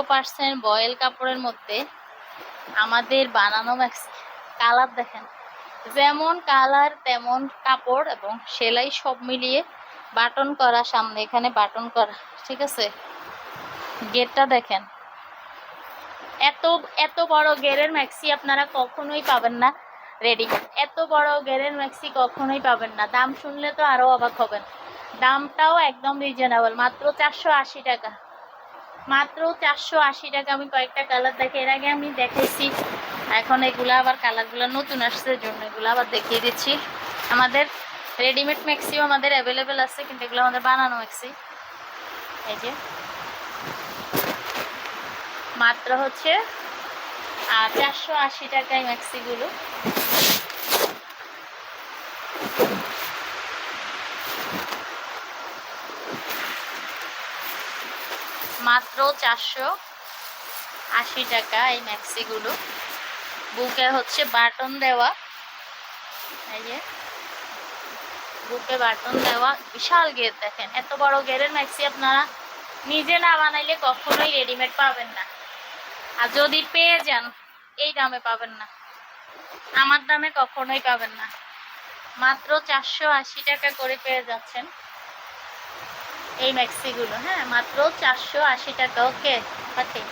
100% boil কাপড়ের মধ্যে আমাদের বানানো ম্যাক্সি। কালার দেখেন, যেমন কালার তেমন কাপড় এবং সেলাই সব মিলিয়ে বাটন করা, সামনে এখানে বাটন করা, ঠিক আছে। গেরটা দেখেন, এত এত বড় গেরের ম্যাক্সি আপনারা কখনোই পাবেন না রেডিমেড। এত বড় গেরের ম্যাক্সি কখনোই পাবেন না। দাম শুনলে তো আরো অবাক হবেন। দামটাও একদম রিজনেবল, মাত্র 480 টাকা। মাত্র 480 টাকা। আমি কয়েকটা কালার দেখে, এর আগে আমি দেখাইছি, এখন এগুলো আবার কালারগুলো নতুন আসছে জন্য এগুলো আবার দেখিয়ে দিচ্ছি। আমাদের রেডিমেড ম্যাক্সিও আমাদের অ্যাভেলেবেল আছে, কিন্তু এগুলো আমাদের বানানো ম্যাক্সি। এই যে মাত্র হচ্ছে 480 টাকায় ম্যাক্সিগুলো। মাত্র 480 টাকা এই ম্যাক্সিগুলো। বুকে হচ্ছে বাটন দেওয়া, এই যে বুকে বাটন দেওয়া, বিশাল গের দেখেন। এত বড় গেরের ম্যাক্সি আপনারা নিজে না বানাইলে কখনোই রেডিমেড পাবেন না। আর যদি পেয়ে যান এই দামে পাবেন না, আমার দামে কখনোই পাবেন না। মাত্র 480 টাকা করে পেয়ে যাচ্ছেন এই ম্যাক্সিগুলো। হ্যাঁ, মাত্র 480 টাকা। ওকে, ওকে।